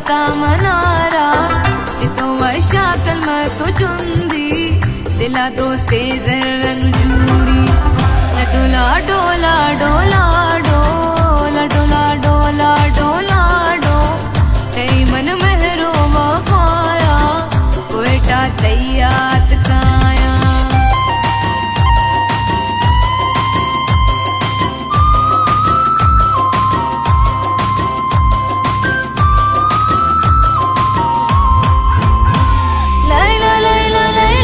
का मनारा जितो मशाकल मतो चुंदी दिला दोस्ते जरन जूड़ी लडोला डोला डोला डोला डोला डोला डोला डो तेरी मन महरो वफाया कोयटा तैयात काया la la la la la